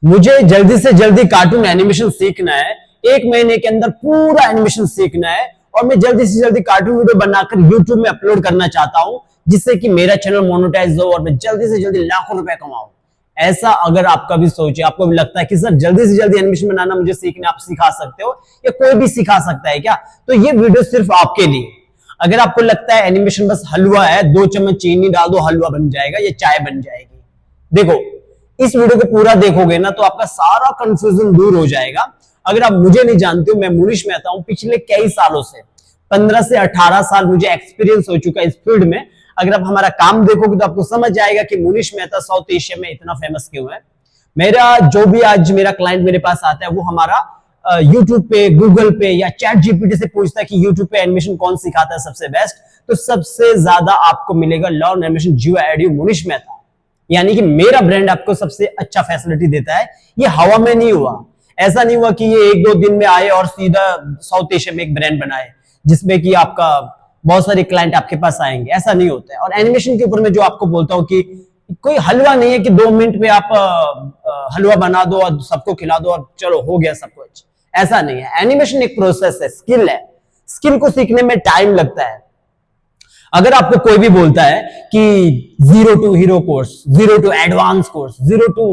मुझे जल्दी से जल्दी कार्टून एनिमेशन सीखना है, 1 महीने के अंदर पूरा एनिमेशन सीखना है और मैं जल्दी से जल्दी कार्टून वीडियो बनाकर यूट्यूब में अपलोड करना चाहता हूं, जिससे कि मेरा चैनल मोनेटाइज हो और मैं जल्दी से जल्दी लाखों रुपए कमाऊं। ऐसा अगर आपका भी सोच है, आपको भी लगता है कि सर जल्दी से जल्दी एनिमेशन बनाना मुझे सीखना, आप सिखा सकते हो या कोई भी सिखा सकता है क्या, तो ये वीडियो सिर्फ आपके लिए। अगर आपको लगता है एनिमेशन बस हलवा है, 2 चम्मच चीनी डाल दो हलवा बन जाएगा, ये चाय बन जाएगी, देखो इस वीडियो को पूरा देखोगे ना तो आपका सारा कंफ्यूजन दूर हो जाएगा। अगर आप मुझे नहीं जानते हो, मैं मुनीश मेहता हूं, पिछले कई सालों से 15 से 18 साल मुझे एक्सपीरियंस हो चुका है इस फील्ड में। अगर आप हमारा काम देखोगे तो आपको समझ जाएगा कि मुनीश मेहता साउथ एशिया में इतना फेमस क्यों है। मेरा जो भी आज मेरा क्लाइंट मेरे पास आता है वो हमारा यूट्यूब पे, गूगल पे या चैट जीपीटी से पूछता है कि यूट्यूब पे एनिमेशन कौन सिखाता है सबसे बेस्ट, तो सबसे ज्यादा आपको मिलेगा लर्न एनिमेशन जियो एडू मुनीश मेहता। यानी कि मेरा ब्रांड आपको सबसे अच्छा फैसिलिटी देता है। ये हवा में नहीं हुआ, ऐसा नहीं हुआ कि ये 1-2 दिन में आए और सीधा साउथ एशिया में एक ब्रांड बनाए जिसमें कि आपका बहुत सारे क्लाइंट आपके पास आएंगे, ऐसा नहीं होता है। और एनिमेशन के ऊपर मैं जो आपको बोलता हूं कि कोई हलवा नहीं है कि 2 मिनट में आप हलवा बना दो और सबको खिला दो और चलो हो गया सब कुछ, ऐसा नहीं है। एनिमेशन एक प्रोसेस है, स्किल है, स्किल को सीखने में टाइम लगता है। अगर आपको कोई भी बोलता है कि 0 to hero course, 0 to advance course, 0 to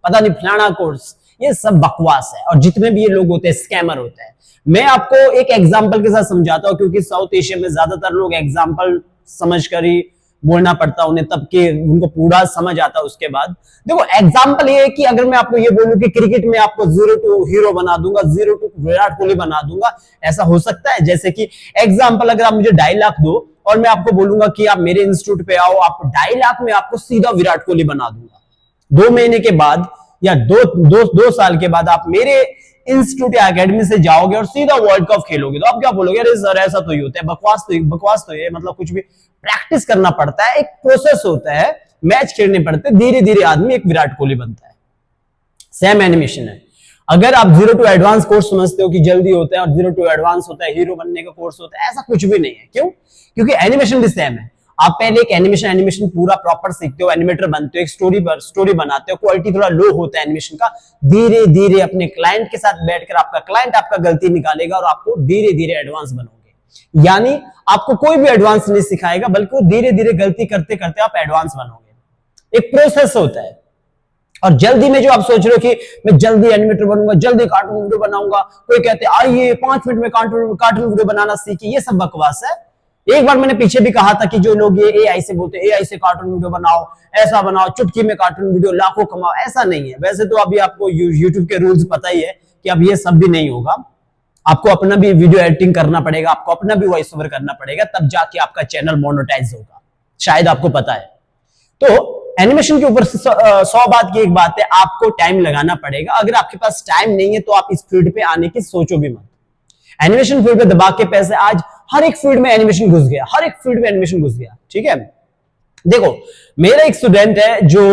पता नहीं फलाना कोर्स, ये सब बकवास है। और जितने भी ये लोग होते हैं स्कैमर होते हैं। मैं आपको एक एग्जांपल के साथ समझाता हूं, क्योंकि साउथ एशिया में ज्यादातर लोग एग्जांपल समझकर ही बोलना पड़ता उन्हें, तब के उनको पूरा समझ आता उसके बाद। देखो एग्जांपल ये है कि अगर मैं आपको ये बोलूं कि क्रिकेट में आपको 0 to हीरो बना दूंगा, 0 to विराट कोहली बना दूंगा, ऐसा हो सकता है? जैसे कि एग्जांपल अगर आप मुझे 2.5 लाख दो और मैं आपको बोलूंगा कि आप मेरे इंस्टीट्यूट पे आओ, आप 2.5 लाख में आपको सीधा विराट कोहली बना दूंगा। 2 महीने के बाद या 2 साल के बाद आप मेरे इंस्टीट्यूट या एकेडमी से जाओगे और सीधा वर्ल्ड कप खेलोगे, तो आप क्या बोलोगे? अरे सर ऐसा तो ही होता है, बकवास तो ये, मतलब कुछ भी प्रैक्टिस करना पड़ता है, एक प्रोसेस होता है, मैच खेलने पड़ते हैं, धीरे धीरे आदमी एक विराट कोहली बनता है। सेम एनिमेशन है। अगर आप 0 to एडवांस कोर्स समझते हो कि जल्दी होता है और 0 to एडवांस होता है, हीरो बनने का कोर्स होता है, ऐसा कुछ भी नहीं है। क्यों? क्योंकि एनिमेशन भी सेम है। आप पहले एक एनिमेशन पूरा प्रॉपर सीखते हो, एनिमेटर बनते हो, एक स्टोरी बनाते हो, क्वालिटी थोड़ा लो होता है एनिमेशन का, धीरे धीरे अपने क्लाइंट के साथ बैठकर आपका क्लाइंट आपका गलती निकालेगा और आपको धीरे धीरे एडवांस बनोगे। यानी आपको कोई भी एडवांस नहीं सिखाएगा, बल्कि वो धीरे धीरे गलती करते करते आप एडवांस बनोगे। एक प्रोसेस होता है। और जल्दी में जो आप सोच रहे हो कि मैं जल्दी एनिमेटर बनूंगा, जल्दी कार्टून वीडियो बनाऊंगा, कोई कहते हैं आइए 5 मिनट में कार्टून वीडियो बनाना सीखिए, ये सब बकवास है। एक बार मैंने पीछे भी कहा था कि जो लोग ये एआई से बोलते हैं एआई से कार्टून वीडियो बनाओ, ऐसा बनाओ, चुटकी में कार्टून वीडियो लाखों कमाओ, ऐसा नहीं है। वैसे तो अभी आपको यूट्यूब के रूल्स पता ही है कि अब ये सब भी नहीं होगा। आपको अपना भी वीडियो एडिटिंग करना पड़ेगा, आपको अपना भी वॉइस ओवर करना पड़ेगा, तब जाके आपका चैनल मोनेटाइज होगा, शायद आपको पता है। तो एनिमेशन के ऊपर 100 बात की एक बात है, आपको टाइम लगाना पड़ेगा। अगर आपके पास टाइम नहीं है तो आप इस फील्ड पे आने की सोचो भी मत। एनिमेशन फील्ड पे दबा के पैसे, आज हर एक फील्ड में एनिमेशन घुस गया, हर एक फील्ड में एनिमेशन घुस गया, ठीक है। देखो मेरा एक स्टूडेंट है जो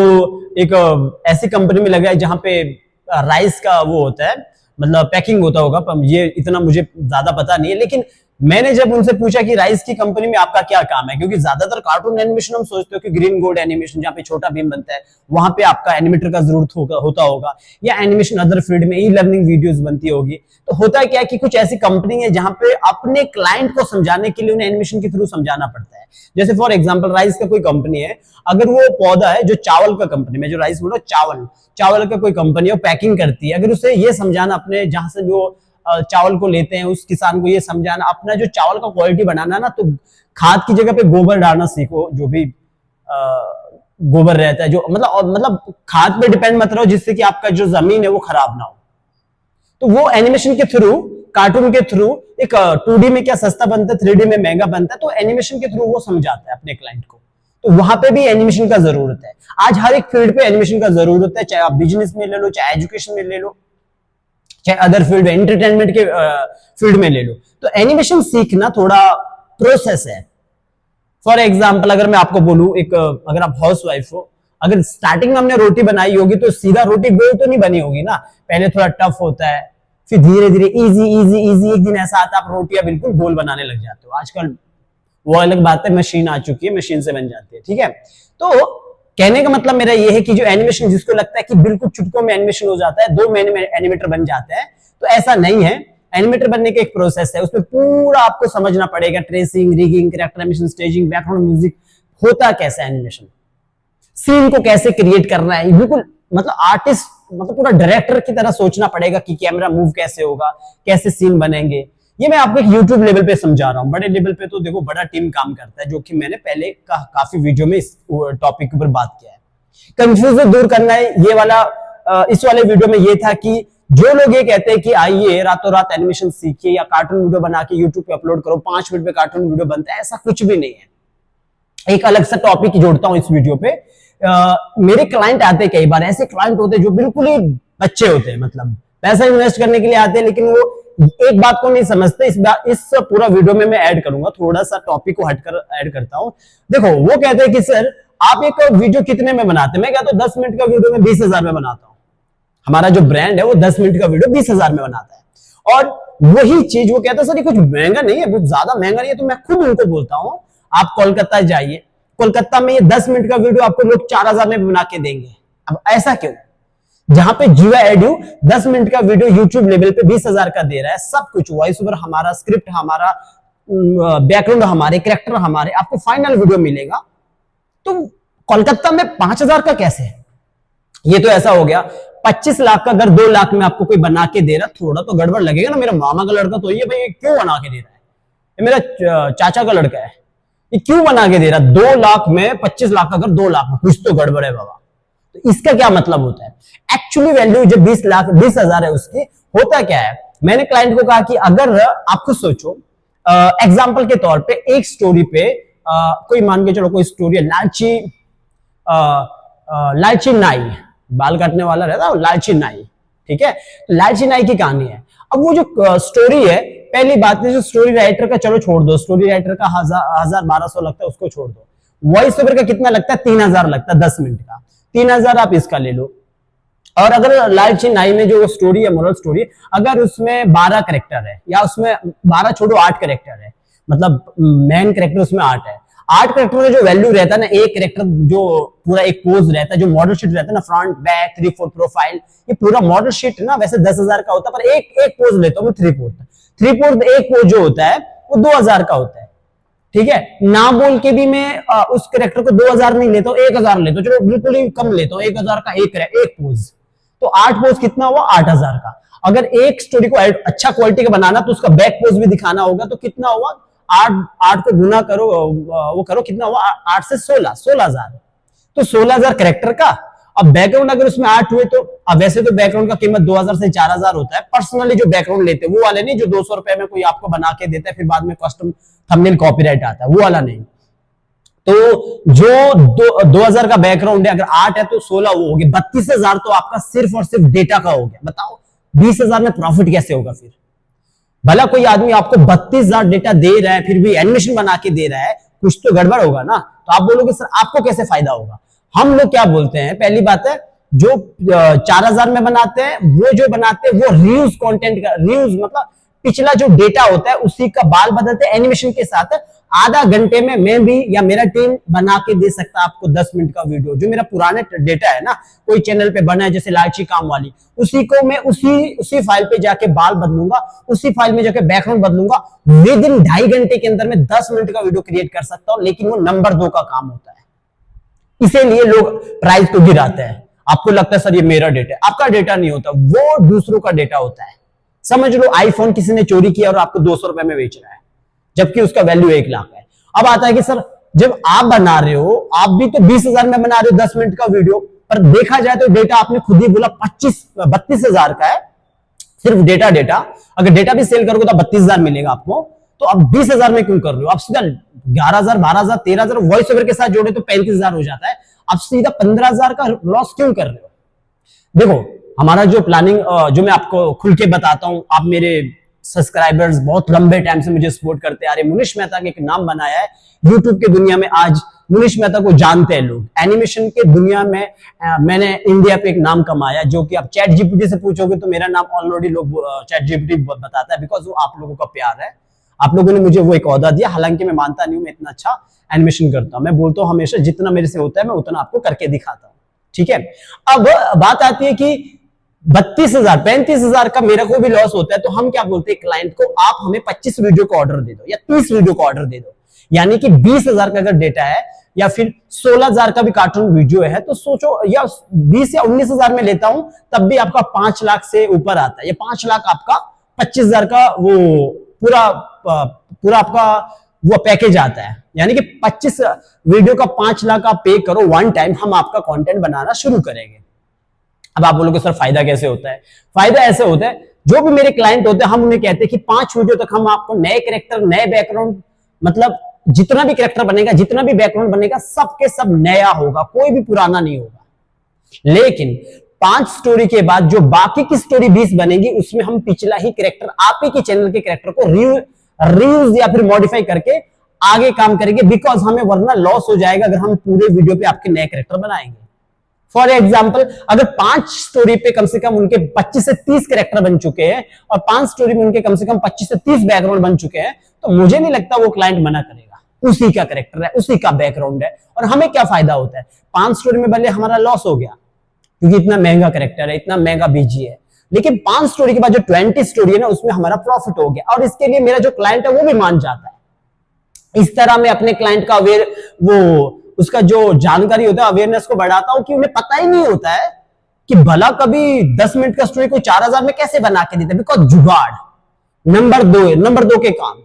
एक ऐसी कंपनी में लगा है जहां पे राइस का वो होता है, मतलब पैकिंग होता होगा, ये इतना मुझे ज्यादा पता नहीं है। लेकिन मैंने जब उनसे पूछा कि राइस की कंपनी में आपका क्या काम है, क्योंकि ज्यादातर कार्टून एनिमेशन हम सोचते हो कि ग्रीन गोल्ड एनिमेशन जहां पे छोटा भीम बनता है वहां पे आपका एनिमेटर का जरूरत होता होगा, या एनिमेशन अदर फील्ड में ई लर्निंग वीडियोस बनती होगी। तो होता है क्या कि कुछ ऐसी कंपनी है जहां पे अपने क्लाइंट को समझाने के लिए उन्हें एनिमेशन के थ्रू समझाना पड़ता है। जैसे फॉर एग्जाम्पल राइस का कोई कंपनी है, अगर वो पौधा है जो चावल का कंपनी में, जो राइस बोलो चावल का कोई कंपनी है, वो पैकिंग करती है, अगर उसे ये समझाना अपने जहां से जो चावल को लेते हैं उस किसान को ये समझाना अपना जो चावल का क्वालिटी बनाना ना, तो खाद की जगह पे गोबर डालना सीखो, जो भी गोबर रहता है, जो मतलब खाद पे डिपेंड मत रहो जिससे कि आपका जो जमीन है वो खराब ना हो। तो वो एनिमेशन के थ्रू, कार्टून के थ्रू, एक 2D में क्या सस्ता बनता है, 3D में महंगा बनता है, तो एनिमेशन के थ्रू वो समझाता है अपने क्लाइंट को। तो वहां पे भी एनिमेशन का जरूरत है। आज हर एक फील्ड पे एनिमेशन का जरूरत है, चाहे आप बिजनेस में ले लो, चाहे एजुकेशन में ले लो, चाहे अदर फील्ड में, एंटरटेनमेंट के फील्ड में ले लो। तो एनिमेशन सीखना थोड़ा प्रोसेस है। फॉर एग्जाम्पल अगर मैं आपको बोलूं, अगर आप हाउस वाइफ हो, अगर स्टार्टिंग में हमने रोटी बनाई होगी तो सीधा रोटी गोल तो नहीं बनी होगी ना, पहले थोड़ा टफ होता है, फिर धीरे धीरे इजी एक दिन ऐसा आता है आप रोटियां बिल्कुल गोल बनाने लग जाते हो। आजकल वो अलग बात है, मशीन आ चुकी है, मशीन से बन जाती है, ठीक है। तो कहने का मतलब मेरा ये है कि जो एनिमेशन जिसको लगता है कि बिल्कुल चुटकों में एनिमेशन हो जाता है, 2 महीने में एनिमेटर बन जाते हैं, तो ऐसा नहीं है। एनिमेटर बनने का एक प्रोसेस है, उसमें पूरा आपको समझना पड़ेगा, tracing, rigging, character animation, staging, background music, होता कैसा एनिमेशन, सीन को कैसे क्रिएट करना है, बिल्कुल मतलब आर्टिस्ट, मतलब पूरा डायरेक्टर की तरह सोचना पड़ेगा कि कैमरा मूव कैसे होगा, कैसे सीन बनेंगे। ये मैं आपको एक YouTube लेवल पे समझा रहा हूँ। बड़े लेवल पे तो देखो बड़ा टीम काम करता है, जो कि मैंने पहले काफी वीडियो में इस टॉपिक के ऊपर बात किया है। कंफ्यूजन दूर करना है, ये वाला इस वाले वीडियो में ये था कि जो लोग ये कहते हैं कि आइए रातों रात एनिमेशन सीखिए या कार्टून वीडियो बना के यूट्यूब पे अपलोड करो, 5 मिनट में कार्टून वीडियो बनता है, ऐसा कुछ भी नहीं है। एक अलग सा टॉपिक जोड़ता हूं इस वीडियो पे। मेरे क्लाइंट आते हैं, कई बार ऐसे क्लाइंट होते हैं जो बिल्कुल ही बच्चे होते हैं, मतलब पैसा इन्वेस्ट करने के लिए आते हैं, लेकिन वो एक बात को नहीं समझते। इस पूरा वीडियो में मैं ऐड करूंगा, थोड़ा सा टॉपिक को हटकर ऐड करता हूं। देखो वो कहते हैं कि सर आप एक वीडियो कितने में बनाते हैं? मैं कहता हूं 10 मिनट का वीडियो में 20,000 में बनाता हूं। हमारा जो ब्रांड है वो 10 मिनट का वीडियो 20,000 में बनाता है। और वही चीज वो कहता है सर ये कुछ महंगा नहीं है, बहुत ज्यादा महंगा नहीं है। तो मैं खुद उनको बोलता हूं आप कोलकाता जाइए, कोलकाता में ये 10 मिनट का वीडियो आपको लोग 4,000 में बना के देंगे। अब ऐसा क्यों? जहां पे जीवा एडू 10 मिनट का वीडियो यूट्यूब लेवल पे 20,000 का दे रहा है, सब कुछ वॉइस ओवर हमारा, स्क्रिप्ट हमारा, बैकग्राउंड हमारे, कैरेक्टर हमारे, आपको फाइनल वीडियो मिलेगा। तो कोलकाता में 5,000 का कैसे है? ये तो ऐसा हो गया 25 लाख का, अगर 2 लाख में आपको कोई बना के दे रहा, थोड़ा तो गड़बड़ लगेगा ना। मेरा मामा का लड़का तो ये भाई क्यों बना के दे रहा है, ये मेरा चाचा का लड़का है, ये क्यों बना के दे रहा? 2 लाख में 25 लाख, अगर 2 लाख में, कुछ तो गड़बड़ है बाबा। तो इसका क्या मतलब होता है? एक्चुअली वैल्यू जो 20,000 है उसकी, होता क्या है? मैंने क्लाइंट को कहा कि अगर आप खुद सोचो, एग्जाम्पल के तौर पे एक स्टोरी पे कोई मान के चलो, कोई स्टोरी है, लालची नाई, बाल काटने वाला रहता है लालची नाई, ठीक है? तो लालची नाई की कहानी है। अब वो जो स्टोरी है, पहली बात है जो स्टोरी राइटर का, चलो छोड़ दो, स्टोरी राइटर का 1,000-1,200 लगता है, उसको छोड़ दो। वॉइस ओवर का कितना लगता है? 3,000 लगता है 10 मिनट का। 3,000 आप इसका ले लो। और अगर लालची नाई में जो स्टोरी है, मोरल स्टोरी, अगर उसमें 12 कैरेक्टर है, या उसमें 12 छोड़ो 8 कैरेक्टर है, मतलब मेन कैरेक्टर उसमें 8 है, 8 कैरेक्टर में जो वैल्यू रहता है ना, एक कैरेक्टर जो पूरा एक पोज रहता है, जो मॉडल शीट रहता है ना, फ्रंट बैक 3/4 प्रोफाइल, ये पूरा मॉडल शीट ना वैसे 10,000 का होता है, पर एक पोज लेता हूं 3/4 एक पोज जो होता है वो 2,000 का होता है, ठीक है? ना बोल के भी मैं उस कैरेक्टर को 2,000 नहीं लेता हूं, 1,000 लेता हूं, चलो बिल्कुल ही कम लेता हूं, 1,000 का एक पोज, तो 8 पोज कितना हुआ? 8,000 का। अगर एक स्टोरी को अच्छा क्वालिटी का बनाना तो उसका बैक पोज भी दिखाना होगा, तो कितना हुआ? 8 को गुना करो, वो करो, कितना हुआ? 8 से 16,000। तो 16,000 कैरेक्टर का। अब बैकग्राउंड अगर उसमें 8 हुए तो, अब वैसे तो बैकग्राउंड का कीमत 2,000 से 4,000 होता है। पर्सनली जो बैकग्राउंड लेते हैं वो वाले नहीं, जो 200 रुपए में कोई आपको बना के देता है, फिर बाद में कस्टम थंबनेल कॉपीराइट आता है, वो वाला नहीं। तो जो 2,000 का बैकग्राउंड है, अगर 8 है तो 16 वो हो गया, 32,000 तो आपका सिर्फ और सिर्फ डेटा का हो गया। बताओ 20,000 में प्रॉफिट कैसे होगा? फिर भला कोई आदमी आपको 32,000 डेटा दे रहा है, फिर भी एनिमेशन बना के दे रहा है, कुछ तो गड़बड़ होगा ना। तो आप बोलोगे सर आपको कैसे फायदा होगा? हम लोग क्या बोलते हैं, पहली बात है जो 4,000 में बनाते हैं, वो जो बनाते हैं वो रीयूज कंटेंट का, रीयूज मतलब पिछला जो डेटा होता है उसी का बाल बदलते हैं एनिमेशन के साथ। आधा घंटे में मैं भी या मेरा टीम बना के दे सकता है आपको 10 मिनट का वीडियो। जो मेरा पुराने डेटा है ना, कोई चैनल पे बना है जैसे लालची काम वाली, उसी को मैं उसी फाइल पे जाके बाल बदलूंगा, उसी फाइल में जाके बैकग्राउंड बदलूंगा, विद इन 2.5 घंटे के अंदर में 10 मिनट का वीडियो क्रिएट कर सकता हूं। लेकिन वो नंबर 2 का काम होता है, इसीलिए लोग प्राइस को गिराते हैं। आपको लगता है सर ये मेरा डेटा है, आपका डेटा नहीं होता, वो दूसरों का डेटा होता है। समझ लो आईफोन किसी ने चोरी किया और आपको 200 रुपए में बेच रहा है, जबकि उसका वैल्यू 1 लाख है। अब आता है कि सर जब आप बना रहे हो, आप भी तो 20,000 में बना रहे हो 10 मिनट का वीडियो, पर देखा जाए तो डेटा आपने खुद ही बोला 32,000 का है, सिर्फ डेटा। अगर डेटा भी सेल करोगे तो 32,000 मिलेगा आपको, तो अब 20,000 में क्यों कर रहे हो? आप सीधा 11,000, 12,000, 13,000 वॉइस ओवर के साथ जोड़े तो 35,000 हो जाता है। आप सीधा 15,000 का लॉस क्यों कर रहे हो? देखो हमारा जो प्लानिंग, जो मैं आपको खुल के बताता हूं, आप मेरे सब्सक्राइबर्स बहुत लंबे टाइम से मुझे सपोर्ट करते आ रहे। मुनीश मेहता का एक नाम बनाया है यूट्यूब की दुनिया में, आज मुनीश मेहता को जानते हैं लोग। एनिमेशन के दुनिया में मैंने इंडिया पे एक नाम कमाया, जो कि आप चैट जीपीटी से पूछोगे तो मेरा नाम ऑलरेडी लोग चैट जीपीटी बताता है, बिकॉज वो आप लोगों का प्यार है। आप लोगों ने मुझे वो एक ओहदा दिया, हालांकि मैं मानता नहीं हूं मैं इतना अच्छा एनिमेशन करता हूं। मैं बोलता हूं हमेशा जितना मेरे से होता है मैं उतना आपको करके दिखाता हूं, ठीक है। अब बात आती है कि 32,000 35,000 का मेरे को भी लॉस होता है, तो हम क्या बोलते हैं क्लाइंट को, आप हमें 25 वीडियो को ऑर्डर दे दो या 30 वीडियो को ऑर्डर दे दो, यानी कि 20,000 का अगर डेटा है या फिर 16,000 का भी कार्टून वीडियो है, तो सोचो, या 20 या 19,000 में लेता हूं तब भी आपका 5 लाख से ऊपर आता है। ये 5 लाख आपका 25,000 का वो पूरा आपका वो पैकेज आता है, यानी कि 25 वीडियो का 5 लाख आप पे करो वन टाइम, हम आपका कंटेंट बनाना शुरू करेंगे। अब आप बोलोगे सर फायदा कैसे होता है? फायदा ऐसे होता है, जो भी मेरे क्लाइंट होते हैं हम उन्हें कहते हैं कि 5 वीडियो तक हम आपको नए कैरेक्टर, नए बैकग्राउंड, मतलब जितना भी कैरेक्टर बनेगा, जितना भी बैकग्राउंड बनेगा, सबके सब नया होगा, कोई भी पुराना नहीं होगा। लेकिन 5 स्टोरी के बाद जो बाकी की स्टोरी 20 बनेगी, उसमें हम पिछला ही कैरेक्टर, आप ही के चैनल के कैरेक्टर को रीयूज या फिर मॉडिफाई करके आगे काम करेंगे, बिकॉज हमें वरना लॉस हो जाएगा अगर हम पूरे वीडियो पे आपके नए कैरेक्टर बनाएंगे। फॉर एग्जाम्पल, अगर 5 स्टोरी पे कम से कम उनके 25 से 30 कैरेक्टर बन चुके हैं और 5 स्टोरी में उनके कम से कम 25 से 30 बैकग्राउंड बन चुके हैं, तो मुझे नहीं लगता वो क्लाइंट मना करेगा। उसी का कैरेक्टर है, उसी का बैकग्राउंड है, और हमें क्या फायदा होता है? 5 स्टोरी में भले हमारा लॉस हो गया क्योंकि इतना महंगा कैरेक्टर है, इतना महंगा बीजी है, लेकिन 5 स्टोरी के बाद जो 20 स्टोरी है ना, उसमें हमारा प्रॉफिट हो गया, और इसके लिए मेरा जो क्लाइंट है वो भी मान जाता है। इस तरह मैं अपने क्लाइंट का उसका जो जानकारी होता है, अवेयरनेस को बढ़ाता हूं कि उन्हें पता ही नहीं होता है कि भला कभी 10 मिनट का स्टोरी कोई 4,000 में कैसे बना के देता है, बिकॉज जुगाड़ नंबर 2 के काम,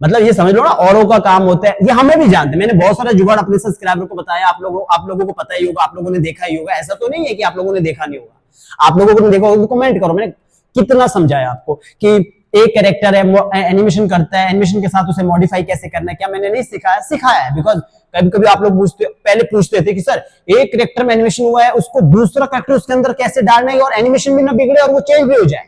मतलब ये समझ लो ना, औरों का काम होता है, ये हमें भी जानते हैं। मैंने बहुत सारा जुगाड़ अपने सब्सक्राइबर को बताया, आप लोगों को पता ही होगा, आप लोगों ने देखा ही होगा, ऐसा तो नहीं है कि आप लोगों ने देखा नहीं होगा। आप लोगों को देखा होगा तो कमेंट करो, मैंने कितना समझाया आपको कि एक कैरेक्टर है, एनिमेशन करता है, एनिमेशन के साथ उसे मॉडिफाई कैसे करना है, क्या मैंने नहीं सिखाया है। बिकॉज कभी कभी आप लोग पहले पूछते थे कि सर एक कैरेक्टर में एनिमेशन हुआ है, उसको दूसरा कैरेक्टर उसके अंदर कैसे डालना है और एनिमेशन भी ना बिगड़े और वो चेंज भी हो जाए।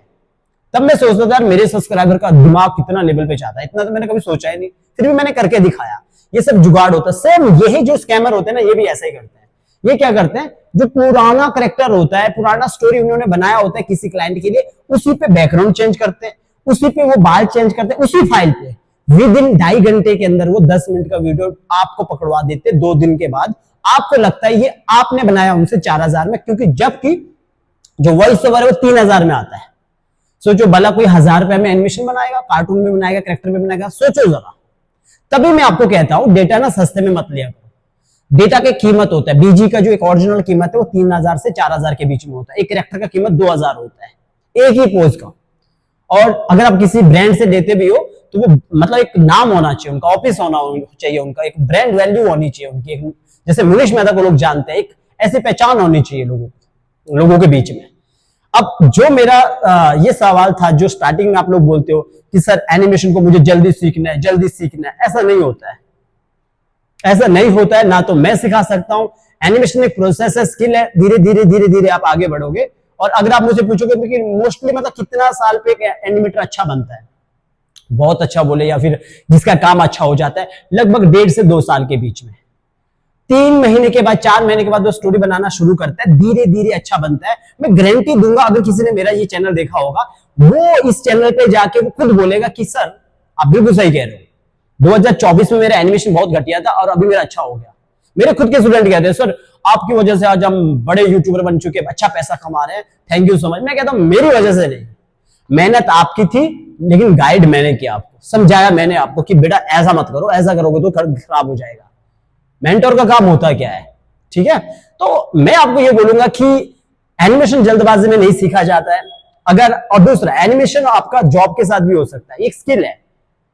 तब मैं सोचता था मेरे सब्सक्राइबर का दिमाग कितना लेवल पे जाता है, इतना तो मैंने कभी सोचा ही नहीं, फिर भी मैंने करके दिखाया। ये सब जुगाड़ होता है। सेम यही जो स्कैमर होते हैं ना, ये भी ऐसा ही करते हैं। ये क्या करते हैं, जो पुराना कैरेक्टर होता है, पुराना स्टोरी उन्होंने बनाया होता है किसी क्लाइंट के लिए, उसी पे बैकग्राउंड चेंज करते हैं, उसी पे वो बाल चेंज करते हैं, उसी फाइल पे विद इन 2.5 घंटे के अंदर वो 10 मिनट का वीडियो आपको पकड़वा देते 2 दिन के बाद। आपको लगता है ये आपने बनाया उनसे 4,000 में, क्योंकि जबकि जो वॉइस ओवर है वो 3,000 में आता है। सोचो भला कोई 1,000 रुपए में एनिमेशन बनाएगा, कार्टून में बनाएगा, कैरेक्टर में बनाएगा, सोचो जरा। तभी मैं आपको कहता हूं डेटा ना सस्ते में मत लिया करो। डेटा की कीमत होता है, बीजी का जो एक ओरिजिनल कीमत है वो 3,000 से 4,000 के बीच में होता है। एक कैरेक्टर का कीमत 2,000 होता है, एक ही पोज का। और अगर आप किसी ब्रांड से लेते भी हो तो वो मतलब एक नाम होना चाहिए उनका, ऑफिस होना चाहिए उनका, एक ब्रांड वैल्यू होनी चाहिए उनकी, एक जैसे मुनीश मेहता को लोग जानते हैं, एक ऐसी पहचान होनी चाहिए लोगों के बीच में। अब जो मेरा ये सवाल था, जो स्टार्टिंग में आप लोग बोलते हो कि सर एनिमेशन को मुझे जल्दी सीखना है, ऐसा नहीं होता है, ऐसा नहीं होता है। ना तो मैं सिखा सकता हूं, एनिमेशन एक प्रोसेस है, स्किल है, धीरे धीरे आप आगे बढ़ोगे। और अगर आप मुझे पूछोगे कि मोस्टली मतलब कितना साल पे एनिमेटर अच्छा बनता है, बहुत अच्छा बोले या फिर जिसका काम अच्छा हो जाता है, लगभग 1.5 से 2 साल के बीच में। 3 महीने के बाद, 4 महीने के बाद वो स्टोरी बनाना शुरू करता है, धीरे धीरे अच्छा बनता है। मैं गारंटी दूंगा, अगर किसी ने मेरा ये चैनल देखा होगा, वो इस चैनल पे जाके वो खुद बोलेगा कि सर आप बिल्कुल सही कह रहे हो, 2024 में मेरा एनिमेशन बहुत घटिया था और अभी मेरा अच्छा हो गया। मेरे खुद के स्टूडेंट कहते हैं सर आपकी वजह से आज हम बड़े यूट्यूबर बन चुके हैं, अच्छा पैसा कमा रहे हैं, थैंक यू सो मच। मैं कहता हूं मेरी वजह से नहीं, मेहनत आपकी थी, लेकिन गाइड मैंने किया, आपको समझाया मैंने आपको कि बेटा ऐसा मत करो, ऐसा करोगे तो खराब हो जाएगा। मेंटर का काम होता क्या है, ठीक है। तो मैं आपको ये बोलूंगा कि एनिमेशन जल्दबाजी में नहीं सीखा जाता है। और दूसरा, एनिमेशन आपका जॉब के साथ भी हो सकता है, एक स्किल है।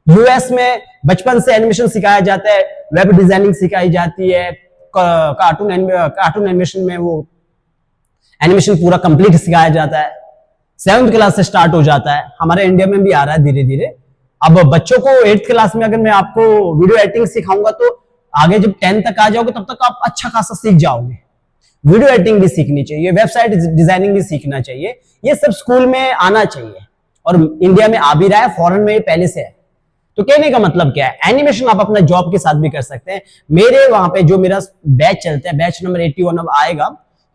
यूएस में बचपन से एनिमेशन सिखाया जाता है, वेब डिजाइनिंग सिखाई जाती है, कार्टून एनिमेशन में वो एनिमेशन पूरा कंप्लीट सिखाया जाता है, 7th क्लास से स्टार्ट हो जाता है। हमारे इंडिया में भी आ रहा है धीरे धीरे। अब बच्चों को 8th क्लास में अगर मैं आपको वीडियो एडिटिंग सिखाऊंगा तो आगे जब 10 तक आ जाओगे तब तक आप अच्छा खासा सीख जाओगे। वीडियो एडिटिंग भी सीखनी चाहिए, वेबसाइट डिजाइनिंग भी सीखना चाहिए, ये सब स्कूल में आना चाहिए। और इंडिया में आ भी रहा है, फॉरेन में पहले से है। तो कहने का मतलब क्या है, एनिमेशन आप अपना जॉब के साथ भी कर सकते हैं। मेरे वहां पे जो मेरा बैच चलता है, बैच नंबर 81 अब आएगा,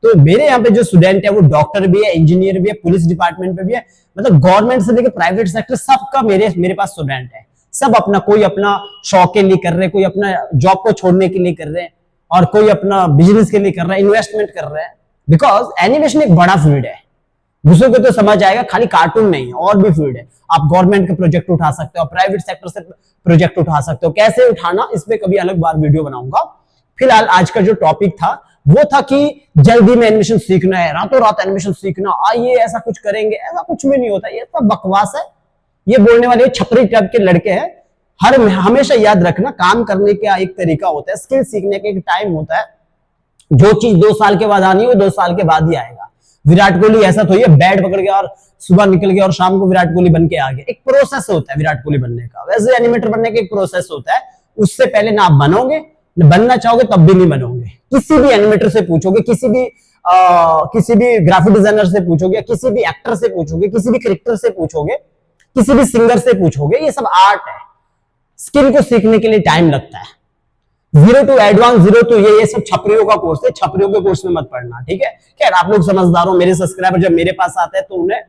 तो मेरे यहाँ पे जो स्टूडेंट है वो डॉक्टर भी है, इंजीनियर भी है, पुलिस डिपार्टमेंट पे भी है, मतलब गवर्नमेंट से लेकर प्राइवेट सेक्टर सबका मेरे पास स्टूडेंट है। सब अपना, कोई अपना शौक के लिए कर रहे हैं, कोई अपना जॉब को छोड़ने के लिए कर रहे हैं, और कोई अपना बिजनेस के लिए कर रहा है, इन्वेस्टमेंट कर रहे हैं। बिकॉज एनिमेशन एक बड़ा फील्ड है, दूसरों को तो समझ आएगा, खाली कार्टून नहीं है, और भी फील्ड है। आप गवर्नमेंट के प्रोजेक्ट उठा सकते हो, प्राइवेट सेक्टर से प्रोजेक्ट उठा सकते हो, कैसे उठाना इस पे कभी अलग बार वीडियो बनाऊंगा। फिलहाल आज का जो टॉपिक था वो था कि जल्दी में एनिमेशन सीखना है, रातों रात एनिमेशन सीखना, आइए ऐसा कुछ करेंगे, ऐसा कुछ भी नहीं होता, ये सब बकवास है। ये बोलने वाले छपरी टाइप के लड़के हैं। हमेशा याद रखना, काम करने का एक तरीका होता है, स्किल सीखने का एक टाइम होता है। जो चीज 2 साल के बाद आनी है वो 2 साल के बाद ही आएगा। विराट कोहली ऐसा तो ये बैट पकड़ गया और सुबह निकल गया और शाम को विराट कोहली बन के आ गया। एक प्रोसेस होता है विराट कोहली बनने का, वैसे एनिमेटर बनने का एक प्रोसेस होता है। उससे पहले ना आप बनोगे, बनना चाहोगे तब भी नहीं बनोगे। किसी भी एनिमेटर से पूछोगे, किसी भी ग्राफिक डिजाइनर से पूछोगे, किसी भी एक्टर से पूछोगे, किसी भी क्रिकेटर से पूछोगे, किसी भी सिंगर से पूछोगे, ये सब आर्ट है। स्किल को सीखने के लिए टाइम लगता है। 0 to एडवांस, 0 to ये सब छपरियों का कोर्स है, छपरियों के कोर्स में मत पढ़ना, ठीक है। खैर आप लोग समझदार हो, मेरे सब्सक्राइबर जब मेरे पास आते हैं तो उन्हें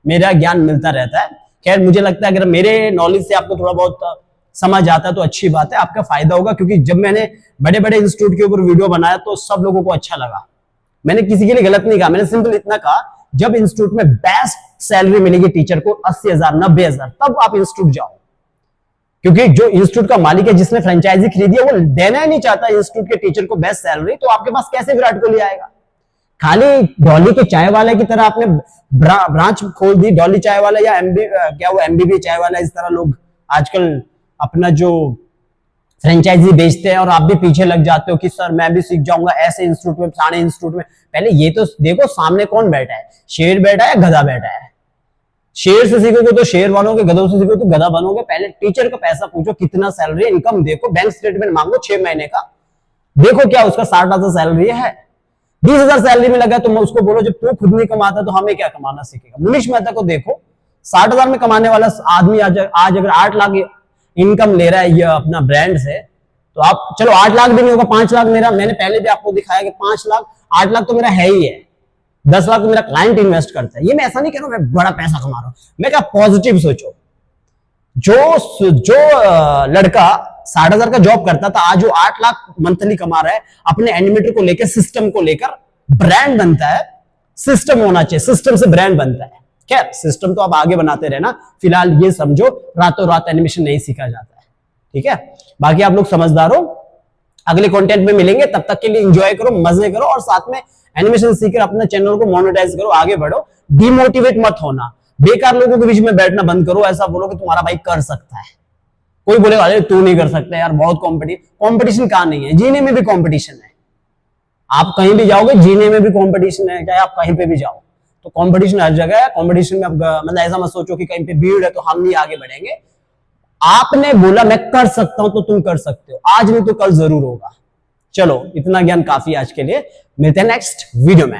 मेरा ज्ञान मिलता रहता है। खैर मुझे लगता है अगर मेरे नॉलेज से आपको थोड़ा बहुत समझ आता है तो अच्छी बात है, आपका फायदा होगा। क्योंकि जब मैंने बड़े बड़े इंस्टीट्यूट के ऊपर वीडियो बनाया तो सब लोगों को अच्छा लगा। मैंने किसी के लिए गलत नहीं कहा, मैंने सिंपल इतना कहा, जब इंस्टीट्यूट में बेस्ट सैलरी मिलेगी टीचर को 80,000 90,000, तब आप इंस्टीट्यूट जाओ। क्योंकि जो इंस्टीट्यूट का मालिक है, जिसने फ्रेंचाइजी खरीदी है, वो देना ही नहीं चाहता इंस्टीट्यूट के टीचर को बेस्ट सैलरी, तो आपके पास कैसे विराट कोहली आएगा। खाली डॉली के चाय वाले की तरह आपने ब्रांच खोल दी, डॉली चाय वाला या क्या वो एमबीबी चाय वाला, इस तरह लोग आजकल अपना जो फ्रेंचाइजी बेचते हैं और आप भी पीछे लग जाते हो कि सर मैं भी सीख जाऊंगा ऐसे इंस्टीट्यूट में, सारे इंस्टीट्यूट में। पहले ये तो देखो सामने कौन बैठा है, शेर बैठा है, गधा बैठा है। शेर से सीखोगे तो शेर बनोगे, गधों से सीखोगे तो गधा बनोगे। पहले टीचर का पैसा पूछो, कितना सैलरी, इनकम देखो, बैंक स्टेटमेंट मांगो 6 महीने का, देखो क्या उसका 60,000 सैलरी है। 20,000 सैलरी में लगा तो मैं उसको बोलो जब तू खुद नहीं कमाता तो हमें क्या कमाना सीखेगा। मनीष मेहता को देखो, 60,000 में कमाने वाला आदमी आज अगर 8 लाख इनकम ले रहा है ये अपना ब्रांड से, तो आप चलो 8 लाख भी नहीं होगा, 5 लाख मेरा, मैंने पहले भी आपको दिखाया कि 5 लाख 8 लाख तो मेरा है ही है, 10 लाख तो मेरा क्लाइंट इन्वेस्ट करता है। ये मैं ऐसा नहीं कह रहा हूं मैं बड़ा पैसा कमा रहा हूं, मैं क्या पॉजिटिव सोचो। जो लड़का 60,000 का जॉब करता था, आज वो 8 लाख मंथली कमा रहा है, अपने एनिमेटर को लेकर, सिस्टम को लेकर, ब्रांड बनता है। सिस्टम होना चाहिए, सिस्टम से ब्रांड बनता है। खैर सिस्टम तो आप आगे बनाते रहना, फिलहाल ये समझो रातों रात एनिमेशन नहीं सीखा जाता है, ठीक है। बाकी आप लोग समझदार हो, अगले कंटेंट में मिलेंगे, तब तक के लिए एंजॉय करो, मजे करो, और साथ में एनिमेशन सीखकर अपने चैनल को मोनेटाइज करो, आगे बढ़ो। डिमोटिवेट मत होना, बेकार लोगों के बीच में बैठना बंद करो, ऐसा बोलो कि तुम्हारा भाई कर सकता है। कोई बोलेगा अरे तू नहीं कर सकता यार, बहुत कंपटीशन कहां नहीं है, जीने में भी कंपटीशन है। आप कहीं भी जाओगे जीने में भी कंपटीशन है, चाहे आप कहीं पे भी जाओ, तो कंपटीशन हर जगह है। कंपटीशन में मतलब ऐसा मत सोचो कि कहीं पे भीड़ है तो हम नहीं आगे बढ़ेंगे। आपने बोला मैं कर सकता हूं तो तुम कर सकते हो, आज नहीं तो कल जरूर होगा। चलो इतना ज्ञान काफी आज के लिए, मिलते हैं नेक्स्ट वीडियो में।